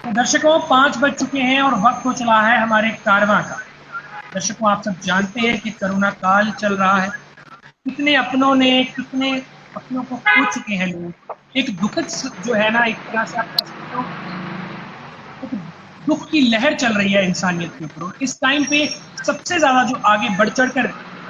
दर्शकों 5 बज चुके हैं और वक्त हो चला है हमारे कारवां का। दर्शकों, आप सब जानते हैं कि कोरोना काल चल रहा है। कितने अपनों को खो चुके हैं लोग। एक दुखद जो है ना, एक तरह से आप कह सकते हो, एक दुख की लहर चल रही है इंसानियत के ऊपर। इस टाइम पे सबसे ज्यादा जो आगे बढ़ चढ़ कर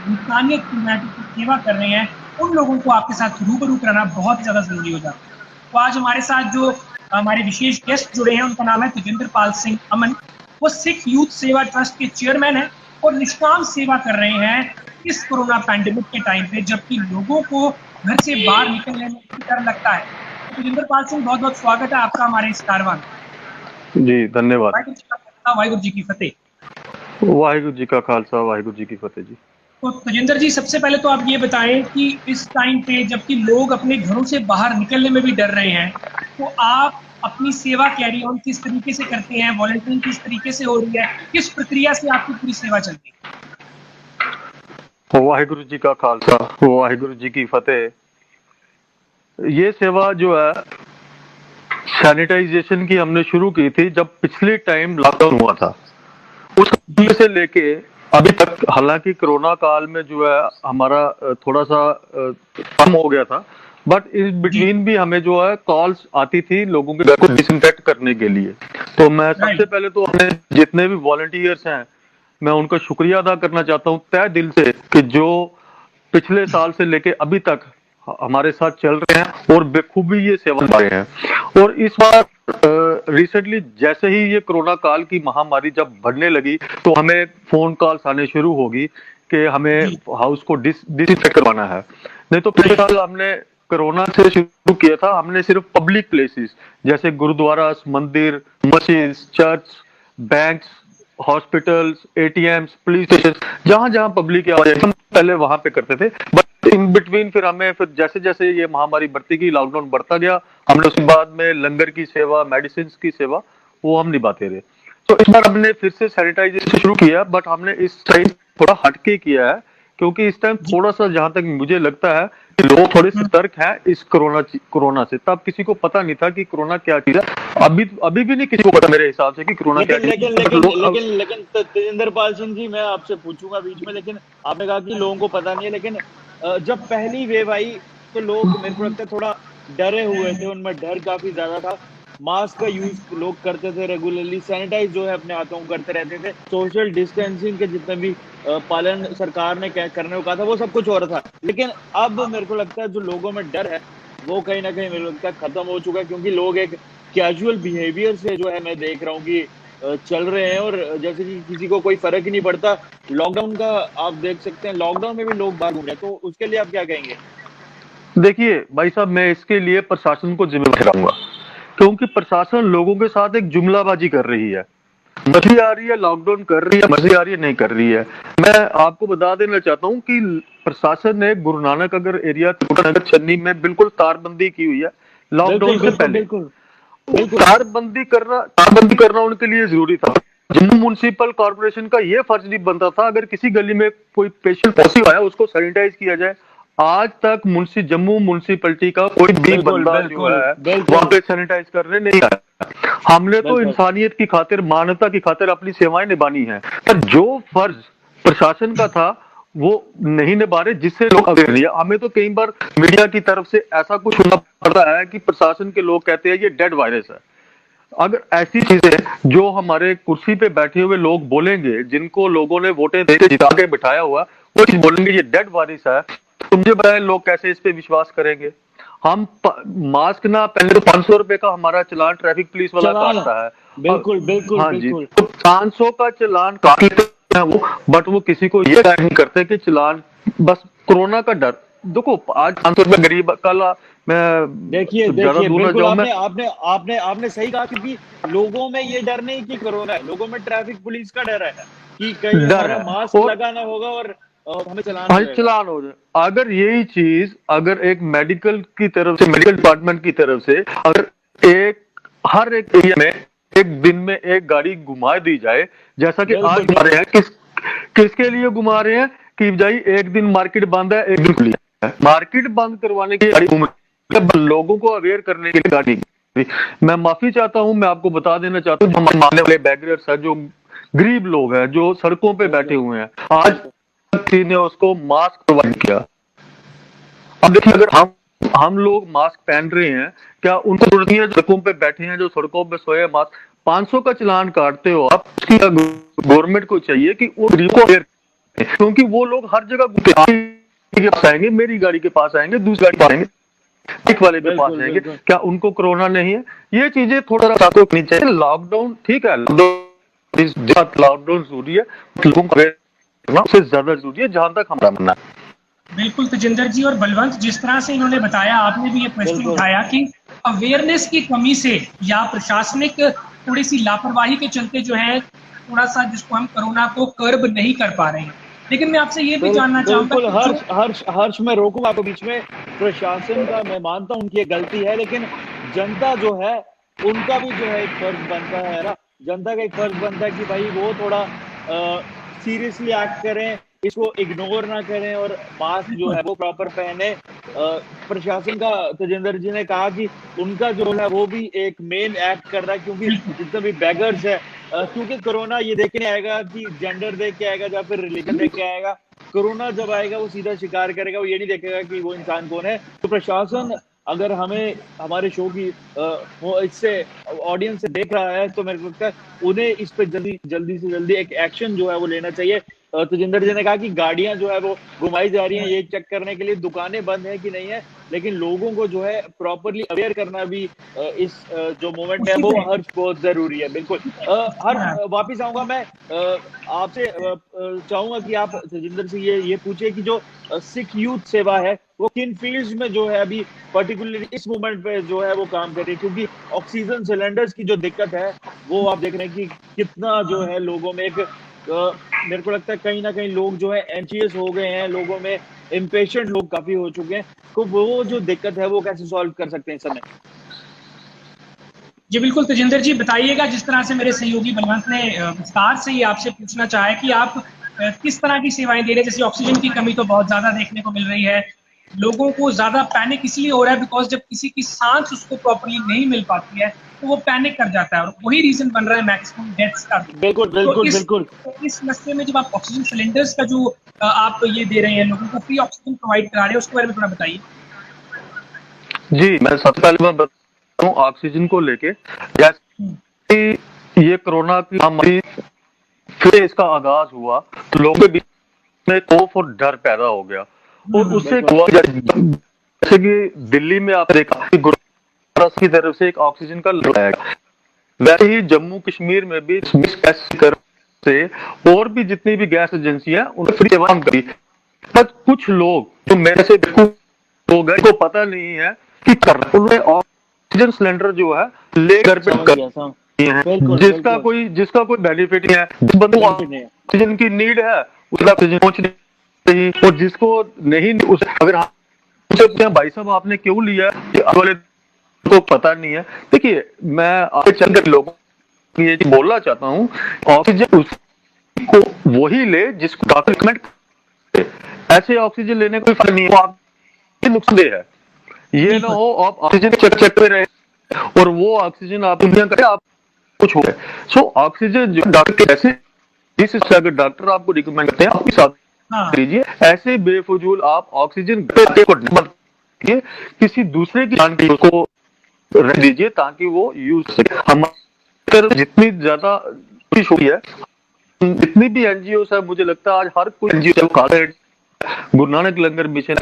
इंसानियत की ह्यूमैनिटी की सेवा कर रहे हैं, उन लोगों को आपके साथ रूबरू कराना बहुत ही ज्यादा जरूरी हो जाता है। तो आज हमारे साथ जो हमारे विशेष गेस्ट जुड़े हैं, उनका नाम है तेजिंदर पाल सिंह अमन। वो सिख यूथ सेवा ट्रस्ट के चेयरमैन हैं और निष्काम सेवा कर रहे हैं इस कोरोना पैंडेमिक के टाइम पे, जबकि लोगों को घर से बाहर निकलने में डर लगता है। तो तेजिंदर पाल सिंह, बहुत बहुत स्वागत है आपका हमारे इस कारवां में। जी धन्यवाद। वाहिगुरू जी की फतेह। वाहिगुरू जी का खालसा, वाहिगुरू जी की फतेह जी। तो तेजिंदर जी, सबसे पहले तो आप ये बताएं कि इस टाइम पे जबकि लोग अपने घरों से बाहर निकलने में भी डर रहे हैं, तो आप अपनी सेवा कैरी ऑन किस तरीके से करते हैं? वॉलंटियरिंग किस तरीके से हो रही है? किस प्रक्रिया से आपकी पूरी सेवा चलती है? वाहिगुरू जी का खालसा, वाहिगुरू जी की फतेह। ये सेवा जो है सैनिटाइजेशन की हमने शुरू की थी जब पिछले टाइम लॉकडाउन हुआ था। उस समय से लेके अभी तक, हालांकि कोरोना काल में जो है हमारा थोड़ा सा कम हो गया था, बट इस बिटवीन भी हमें जो है कॉल्स आती थी लोगों के घर को डिसइंफेक्ट करने के लिए। तो मैं सबसे पहले तो अपने जितने भी वॉलंटियर्स हैं, मैं उनका शुक्रिया अदा करना चाहता हूँ तहे दिल से, कि जो पिछले साल से लेके अभी तक हमारे साथ चल रहे हैं और बेखूबी ये सेवा निभा रहे हैं। और इस बार रिसेंटली जैसे ही ये कोरोना काल की महामारी जब बढ़ने लगी, तो हमें फोन कॉल्स आने शुरू होगी कि हमें हाउस को डिसइंफेक्ट करवाना है। नहीं तो पिछले साल हमने कोरोना से शुरू किया था, हमने सिर्फ पब्लिक प्लेसेस जैसे गुरुद्वारा, मंदिर, मस्जिद, church, banks, hospitals, ATMs, police station, जहां जहां पब्लिक आवाज हम पहले वहां पे करते थे। बट इन बिटवीन फिर जैसे जैसे ये महामारी बढ़ती गई, लॉकडाउन बढ़ता गया, हमने उसके बाद में लंगर की सेवा, मेडिसिन की सेवा वो हम निभाते रहे। तो इस बार हमने फिर से सैनिटाइजेशन शुरू किया, बट हमने इस टाइम थोड़ा हटके किया है, क्योंकि इस टाइम थोड़ा सा, जहां तक मुझे लगता है, कि लोग थोड़े सतर्क हैं इस कोरोना से। तब किसी को पता नहीं था कि कोरोना क्या चीज है। अभी भी नहीं किसी को पता मेरे हिसाब से कि कोरोना क्या चीज है। लेकिन तेजिंदर पाल सिंह जी, मैं आपसे पूछूंगा बीच में, लेकिन आपने कहा कि लोगों को पता नहीं है, लेकिन जब पहली वेव आई तो लोग, मेरे को लगता है, थोड़ा डरे हुए थे, उनमें डर काफी ज्यादा था। मास्क का यूज लोग करते थे रेगुलरली, सैनिटाइज जो है अपने हाथों को करते रहते थे, सोशल डिस्टेंसिंग के जितने भी पालन सरकार ने करने को कहा था वो सब कुछ हो रहा था। लेकिन अब मेरे को लगता है जो लोगों में डर है वो कहीं ना कहीं मेरे को लगता है खत्म हो चुका है, क्योंकि लोग एक कैजुअल बिहेवियर से जो है, मैं देख रहा हूँ कि चल रहे हैं, और जैसे कि किसी को कोई फर्क ही नहीं पड़ता। लॉकडाउन का आप देख सकते हैं, लॉकडाउन में भी लोग बाहर घूम रहे हैं, तो उसके लिए आप क्या कहेंगे? देखिए भाई साहब, मैं इसके लिए प्रशासन को जिम्मेदार ठहराऊंगा, क्योंकि प्रशासन लोगों के साथ एक जुमलाबाजी कर रही है। मर्जी आ रही है लॉकडाउन कर रही है, मर्जी आ रही है नहीं कर रही है। मैं आपको बता देना चाहता हूं कि प्रशासन ने गुरु नानक अगर एरिया, नगर, छन्नी में बिल्कुल तारबंदी की हुई है लॉकडाउन से पहले। तारबंदी करना उनके लिए जरूरी था। जम्मू म्युनिसिपल कॉर्पोरेशन का यह फर्ज नहीं बनता था, अगर किसी गली में कोई पेशेंट पॉजिटिव आया उसको सैनिटाइज किया जाए। आज तक जम्मू म्युनिसिपैलिटी का कोई भी बंदा जो है वहां पे सैनिटाइज करने नहीं आया। हमने तो इंसानियत की खातिर, मानवता की खातिर अपनी सेवाएं निभानी है, पर जो फर्ज प्रशासन का था वो नहीं निभा रहे, जिससे लोग अवेयर नहीं है। हमें तो कई बार मीडिया की तरफ से ऐसा कुछ सुनना पड़ता है कि प्रशासन के लोग कहते हैं ये डेड वायरस है। अगर ऐसी चीजें जो हमारे कुर्सी पे बैठे हुए लोग बोलेंगे, जिनको लोगों ने वोटें देके जिता के बिठाया हुआ, वो चीज बोलेंगे ये डेड वायरस है, तो मुझे बताएं लोग कैसे इस पे विश्वास करेंगे? हम मास्क ना पहले तो 500 रुपए का हमारा चालान ट्रैफिक पुलिस वाला काटता है। बिल्कुल बिल्कुल हाँ बिल्कुल। जी, तो 500 का चालान काट लेते हैं वो, बट वो किसी को ये गाइड नहीं करते कि चालान, बस कोरोना का डर। देखो आज 500 रुपए गरीब, कल मैं देखिए बिल्कुल आपने सही कहा, क्योंकि लोगों में ये डर नहीं कि कोरोना है, लोगों में ट्रैफिक पुलिस का डर है कि कहीं हमारा मास्क लगाना होगा और हमें चलान हो जाए। अगर यही चीज अगर एक मेडिकल की तरफ से, मेडिकल डिपार्टमेंट की तरफ से, अगर हर एक एरिया में एक दिन में एक गाड़ी घुमा दी जाए, जैसा कि आज घुमा रहे हैं, किसके लिए घुमा रहे हैं कि भाई एक दिन मार्केट बंद है, एक दिन खुली है। मार्केट बंद करवाने की गाड़ी घूम रही है, लोगों को अवेयर करने के लिए गाड़ी मैं माफी चाहता हूं, मैं आपको बता देना चाहता हूं, जो हमारे मानने वाले बैगर्स है, जो गरीब लोग हैं, जो सड़कों पे बैठे हुए हैं, आज किसी ने उसको मास्क प्रोवाइड किया। अब देखिए, अगर हम लोग मास्क पहन रहे हैं, क्या उनको जरूरत नहीं है? सड़कों पे बैठे हैं, जो सड़कों पे सोए मास्क, 500 का चालान काटते हो आप, गवर्नमेंट को चाहिए कि वो गरीब को अवेयर करें, क्योंकि वो लोग हर जगह के पास आएंगे, मेरी गाड़ी के पास आएंगे, दूसरी गाड़ी के पास आएंगे, बाइक वाले के पास आएंगे, क्या उनको कोरोना नहीं है? ये चीजें थोड़ा सा नहीं चाहिए। लॉकडाउन ठीक है, लॉकडाउन जरूरी है, लोगों को अवेयर करना उससे ज्यादा जरूरी है, जहां तक हमारा मानना है। बिल्कुल तजिंदर जी और बलवंत, जिस तरह से इन्होंने बताया, आपने भी ये प्रश्न उठाया कि अवेयरनेस की कमी से या प्रशासनिक थोड़ी सी लापरवाही के चलते जो है थोड़ा सा जिसको हम कोरोना को कर्ब नहीं कर पा रहे हैं। लेकिन मैं आपसे ये भी जानना चाहूंगा, हर्ष मैं रोकूंगा आपको बीच में। प्रशासन का मैं मानता हूं उनकी गलती है, लेकिन जनता जो है उनका भी जो है एक फर्ज बनता है ना, जनता का एक फर्ज बनता है कि भाई वो थोड़ा सीरियसली एक्ट करें, इसको इग्नोर ना करें और मास्क जो है वो प्रॉपर पहने। प्रशासन का तजिंदर जी ने कहा कि उनका जो है वो भी एक मेन एक्ट कर रहा है, क्योंकि जितने भी बैगर्स है, क्योंकि कोरोना ये देख के नहीं आएगा कि जेंडर देख के आएगा या फिर रिलीजन देख के आएगा। कोरोना जब आएगा वो सीधा शिकार करेगा, वो ये नहीं देखेगा कि वो इंसान कौन है। तो प्रशासन अगर हमें हमारे शो की वो इससे ऑडियंस से देख रहा है, तो मेरे को लगता है उन्हें इस पे जल्दी से जल्दी एक एक्शन जो है वो लेना चाहिए। तजिंदर जी ने कहा कि गाड़ियां जो है वो घुमाई जा रही हैं ये चेक करने के लिए, दुकानें बंद है कि नहीं है, लेकिन लोगों को जो है प्रॉपरली अवेयर करना भी इस जो मोमेंट है वो हर बहुत जरूरी है। बिल्कुल हर वापिस आऊंगा मैं, आपसे चाहूंगा कि आप तजिंदर से ये पूछिए कि जो सिख यूथ सेवा है वो किन फील्ड्स में जो है अभी पर्टिकुलरली इस मोमेंट पे जो है वो काम कर रही है, क्योंकि ऑक्सीजन सिलेंडर्स की जो दिक्कत है वो आप देख रहे हैं कि कितना जो है लोगों में एक मेरे को लगता है कहीं ना कहीं लोग जो है एंशियस हो गए हैं, लोगों में इम्पेशेंट लोग काफी हो चुके हैं, तो वो जो दिक्कत है वो कैसे सॉल्व कर सकते हैं इस समय? जी बिल्कुल तजिंदर जी, बताइएगा। जिस तरह से मेरे सहयोगी बलवंत ने विस्तार से ही आपसे पूछना चाहा है कि आप किस तरह की सेवाएं दे रहे हैं। जैसे ऑक्सीजन की कमी तो बहुत ज्यादा देखने को मिल रही है, लोगों को ज्यादा पैनिक इसलिए हो रहा है बिकॉज जब किसी की सांस उसको प्रॉपर्ली नहीं मिल पाती है तो वो पैनिक कर जाता है, और वही रीजन बन रहा है मैक्सिमम डेथ्स का। बिल्कुल। इस मसले में जब आप ऑक्सीजन सिलेंडर्स का जो आप ये दे रहे हैं, लोगों को फ्री ऑक्सीजन प्रोवाइड करा रहे हैं, उसके बारे में थोड़ा बताइए। जी, मैं सबसे पहले मैं बताऊं ऑक्सीजन को लेके, जैसे ये कोरोना की महामारी फिर इसका आगाज हुआ तो लोगों के बीच में खौफ और डर पैदा हो गया, और उससे हुआ जैसे कि दिल्ली में आपने देखा कि गुरुद्वारा की तरफ से एक ऑक्सीजन का लगाया गया, वैसे ही जम्मू कश्मीर में भी से और भी जितनी भी गैस एजेंसी है उन्होंने फ्री सेवा करी। पर कुछ लोग जो मेरे से लोग हैं को पता नहीं है कि उन्होंने ऑक्सीजन सिलेंडर जो है ले घर पे जिसका कोई बेनिफिट नहीं है। जिस बंदे को ऑक्सीजन की नीड है उसका ऑक्सीजन पहुंच नहीं, और जिसको नहीं उस अगर हम भाई साहब आपने क्यों लिया वाले को पता नहीं है। देखिए, मैं आगे चलकर लोगों को ये बोलना चाहता हूँ, ऑक्सीजन उसको वही ले जिसको डॉक्टर रिकमेंड करे। ऐसे ऑक्सीजन लेने कोई फायदा नहीं है, वो आपके नुकसानदेह है। ये ना हो आप ऑक्सीजन चेक पे रहे और वो ऑक्सीजन आप दुनिया करे आप कुछ हो गए। सो ऑक्सीजन जो डॉक्टर ऐसे जिस अगर डॉक्टर आपको रिकमेंड करते हैं आपके साथ लीजिए, ऐसे बेफजूल आप ऑक्सीजन किसी दूसरे की जान को रख दीजिए ताकि वो यूज सके। हमारे जितनी ज्यादा हुई है, जितनी भी एनजीओ है, मुझे लगता है आज हर कोई एनजीओ गुरु नानक लंगर मिशन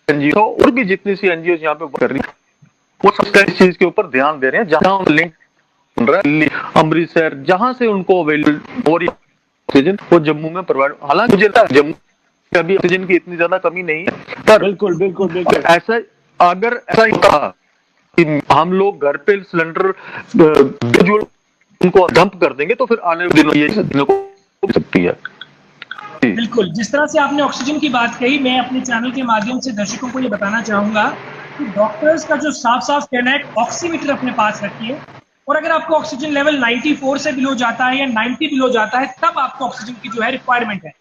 एनजीओ और भी जितनी सी एनजीओ यहाँ पे कर रही है, वो सब इस चीज के ऊपर ध्यान दे रहे हैं। जहां लिंक बन रहा है अमृतसर, जहां से उनको अवेलेबल हो रही ऑक्सीजन वो जम्मू में प्रोवाइड, हालांकि मुझे लगता है जम्मू में अभी ऑक्सीजन की इतनी ज्यादा कमी नहीं है, पर बिल्कुल ऐसा अगर ऐसा ही कहा कि हम लोग घर पे सिलेंडर जो उनको डंप कर देंगे तो फिर आने वाले दिनों ये दिनों को हो सकती है। बिल्कुल, जिस तरह से आपने ऑक्सीजन की बात कही, मैं अपने चैनल के माध्यम से दर्शकों को ये बताना चाहूंगा कि डॉक्टर्स का जो साफ कहना है, ऑक्सीमीटर अपने पास रखिए, और अगर आपको ऑक्सीजन लेवल 94 से बिलो जाता है या 90 बिलो जाता है तब आपको ऑक्सीजन की जो है रिक्वायरमेंट है।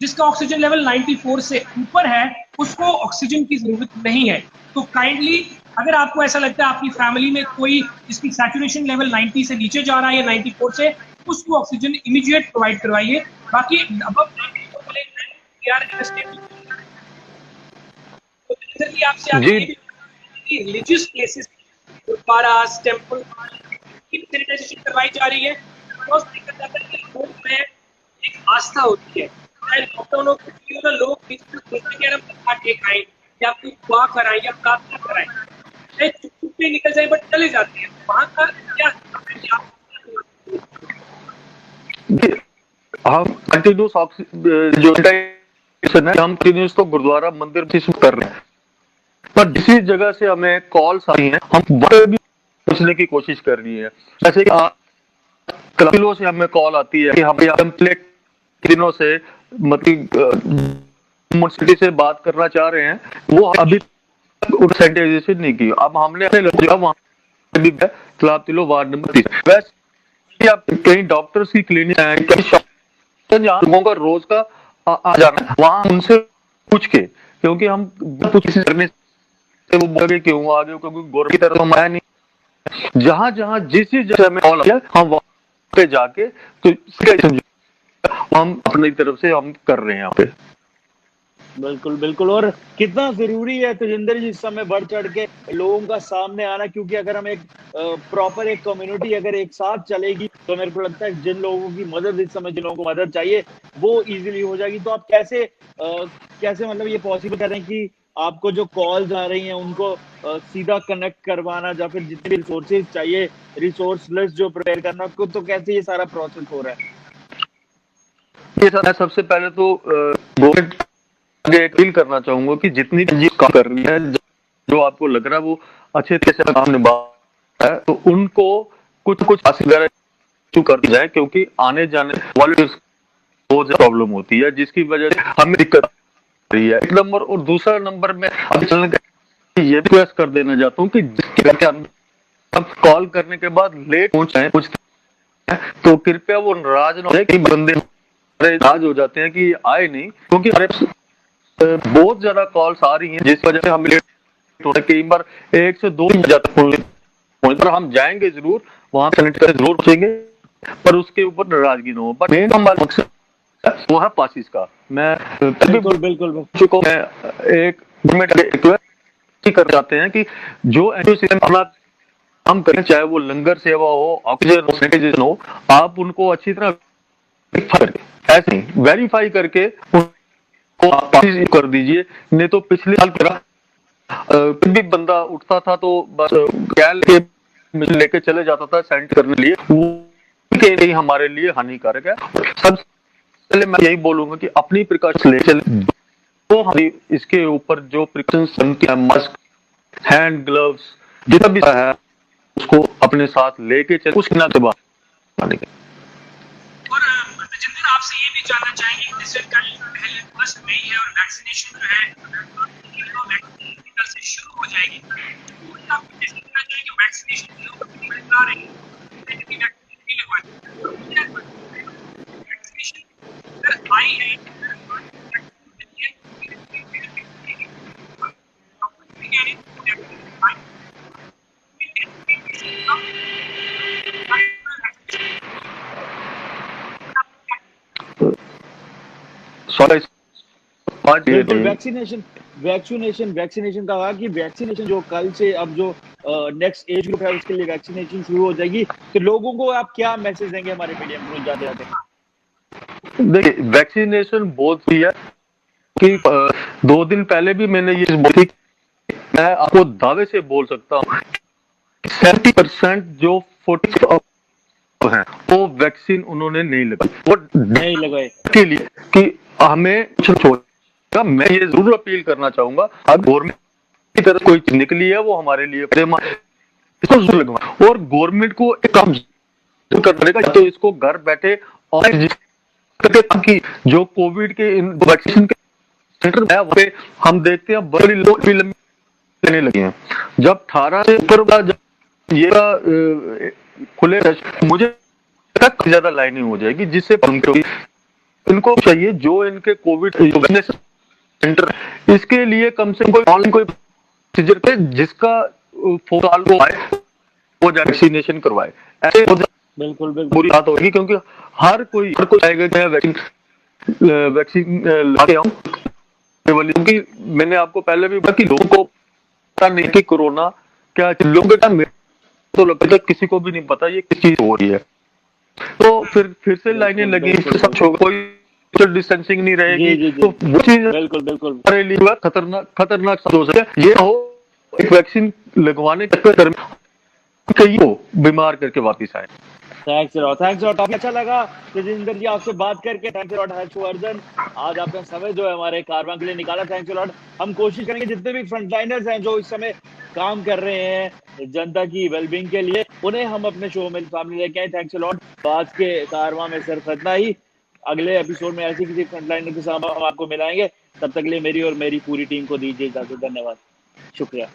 जिसका ऑक्सीजन लेवल 94 से ऊपर है उसको ऑक्सीजन की जरूरत नहीं है। तो काइंडली अगर आपको ऐसा लगता है आपकी फैमिली में कोई जिसकी सैचुरेशन लेवल 90 से नीचे जा रहा है या 94 से, उसको ऑक्सीजन इमीडिएट प्रोवाइड करवाइए। बाकी अबव 94 वाले we are in a state. तो जनरली आपसे आगे जी कि रिलीजियस प्लेसेस, गुरुद्वारास, टेंपल की सैनिटाइजेशन करवाई जा रही है। बिकॉज देखा जाता है कि लोग में एक आस्था होती है, चाहे लॉकडाउन हो कुछ भी हो ना, लोग बीच में सोचते हैं कि यार हम मत्था टेकाएं या कोई दुआ कराएं या प्रार्थना कराएं, चाहे चुप चुप के निकल जाए बट चले जाते हैं। वहां का क्या जी, हम कंटिन्यूस जो sanitation है हम कंटिन्यूस तो गुरुद्वारा मंदिर भी कर रहे हैं, पर जिस जगह से हमें कॉल्स आई हैं हम वहाँ भी पहुंचने की कोशिश कर रही है। जैसे कि क्लबिलों से हमें कॉल आती है कि हम टेम्पलेट दिनों से मतलब म्युनिसिपैलिटी से बात करना चाह रहे हैं, वो अभी तक सैनिटाइजेशन नहीं की। अब हमने वहाँ क्लाबतिलो वार्ड नंबर 30 वैसे आप कहीं डॉक्टर्स की क्लिनिक है, कहीं जहाँ लोगों का रोज का आ जाना है, वहाँ उनसे पूछ के, क्योंकि हम कुछ करने से वो बोलेंगे क्यों आ गए, क्योंकि गवर्नमेंट की तरफ हम आया नहीं। जहाँ जहाँ जिस जगह हमें कॉल आया हम वहाँ पे जाके तो हम अपनी तरफ से हम कर रहे हैं यहाँ पे। बिल्कुल बिल्कुल। और कितना जरूरी है तेजिंदर जी इस समय बढ़ चढ़ के लोगों का सामने आना, क्योंकि अगर हम एक प्रॉपर एक कम्युनिटी अगर एक साथ चलेगी तो मेरे को लगता है जिन लोगों की मदद इस समय, जिन लोगों को मदद चाहिए वो इजीली हो जाएगी। तो आप कैसे कैसे मतलब ये पॉसिबल कर रहे हैं कि आपको जो कॉल्स आ रही हैं उनको सीधा कनेक्ट करवाना, या फिर जितने भी रिसोर्सेज चाहिए, रिसोर्स लिस्ट जो प्रिपेयर करना, तो कैसे ये सारा प्रोसेस हो रहा है? ये मैं सबसे पहले तो गवर्नमेंट आगे अपील करना चाहूंगा कि जितनी भी काम कर रही है, जो आपको लग रहा है वो अच्छे तरीके से काम निभा रहा है, तो उनको कुछ कुछ वगैरह कर दिया जाए, क्योंकि आने जाने वाले बहुत ज्यादा प्रॉब्लम होती है जिसकी वजह से हमें दिक्कत आ रही है, एक नंबर। और दूसरा नंबर में अभी चलने का ये रिक्वेस्ट कर देना चाहता हूँ कि जिसके अब कॉल करने के बाद लेट पहुंचे तो कृपया वो नाराज ना हो, कई बंदे नाराज हो जाते हैं कि आए नहीं, क्योंकि हमारे बहुत ज्यादा कॉल्स आ रही हैं जिस वजह से हम लेट हो रहे हैं। कई बार 1 से 2 दिन जाता पर हम जाएंगे जरूर, वहां सैनिटाइजर जरूर पहुंचेंगे, पर उसके ऊपर नाराजगी ना हो। पर मेन हमारा मकसद वो है पासिस का। मैं बिल्कुल बिल्कुल चुका मैं एक गवर्नमेंट कर जाते हैं कि जो एनजीओ सिस्टम अपना काम करें, चाहे वो लंगर सेवा हो, ऑक्सीजन हो, सैनिटाइजेशन हो, आप उनको अच्छी तरह ऐसे ही वेरीफाई करके कर दीजिए। नहीं तो पिछले साल कोई भी बंदा उठता था तो बस गैल के लेके चले जाता था सेंट करने लिए, वो के लिए हमारे लिए हानिकारक है। सबसे पहले मैं यही बोलूंगा कि अपनी प्रिकॉशन ले चले, तो हम इसके ऊपर जो प्रिकॉशंस बनती है, मास्क, हैंड ग्लव्स, जितना भी है उसको अपने साथ लेके चले, उसके ना और जिंदर आपसे ये भी जानना चाहेंगे कि जैसे कल पहले 1 मई है और वैक्सीनेशन जो है कल से शुरू हो जाएगी, तो आप जैसे कहना चाहेंगे कि वैक्सीनेशन लोग बता रहे हैं वैक्सीनेशन अगर आई है वैक्सीनेशन का कहा कि वैक्सीनेशन जो कल से अब जो नेक्स्ट एज ग्रुप है उसके लिए वैक्सीनेशन शुरू हो जाएगी, तो लोगों को आप क्या मैसेज देंगे हमारे मीडियम को जाते जाते? देखिए, वैक्सीनेशन बहुत ही है कि 2 दिन पहले भी मैंने ये बोली, मैं आपको दावे से बोल सकता हूँ 70% जो 40 हैं वो वैक्सीन उन्होंने नहीं लगाई, वो नहीं लगाए के लिए कि हमें छोड़ेगा। मैं ये जरूर अपील करना चाहूंगा, अगर गवर्नमेंट की तरफ कोई चीज निकली है वो हमारे लिए इसको जरूर लगवाएं। और गवर्नमेंट को एक काम करना पड़ेगा, तो इसको घर बैठे और ताकि जो कोविड के वैक्सीन के सेंटर है वहाँ पे हम देखते हैं बड़ी लंबी लेने लगे हैं। जब 18 से ऊपर जब ये खुले, मुझे तक ज्यादा लाइनिंग हो जाएगी, जिससे इनको चाहिए जो इनके कोविड सेंटर इसके लिए कम से कम कोई ऑनलाइन कोई प्रोसीजर पे जिसका साल को आए वो वैक्सीनेशन करवाए। ऐसे बिल्कुल बिल्कुल बुरी बात होगी, क्योंकि हर कोई चाहेगा कि मैं वैक्सीन लाके आऊं। क्योंकि मैंने आपको पहले भी बताया कि लोगों को पता नहीं कि कोरोना क्या, लोगों के टाइम तो लगता है किसी को भी नहीं पता ये किस चीज हो रही है। तो फिर से लाइनें बिल्कुल लगी, बिल्कुल फिर सब बिल्कुल कोई सोशल डिस्टेंसिंग नहीं जी रहेगी, जी जी तो वो चीज बिल्कुल बिल्कुल हमारे लिए खतरनाक साबित हो सकता है। ये हो एक वैक्सीन लगवाने के चक्कर में कहीं को बीमार करके वापिस आए। थैंक्स लॉट काफी अच्छा लगा तेजिंदर जी आपसे बात करके। थैंक्स लॉट हर्षवर्धन, आज आपने समय जो है हमारे कारवां के लिए निकाला। Thanks lot. हम कोशिश करेंगे जितने भी फ्रंटलाइनर्स हैं जो इस समय काम कर रहे हैं जनता की वेलबींग के लिए, उन्हें हम अपने शो में सामने लेके आए। Thanks lot. तो आज के कारवां में सिर्फ इतना ही। अगले एपिसोड में ऐसी किसी फ्रंटलाइनर के साथ हम आपको मिलाएंगे। तब तक के लिए मेरी और मेरी पूरी टीम को दीजिए इजाजत। धन्यवाद, शुक्रिया।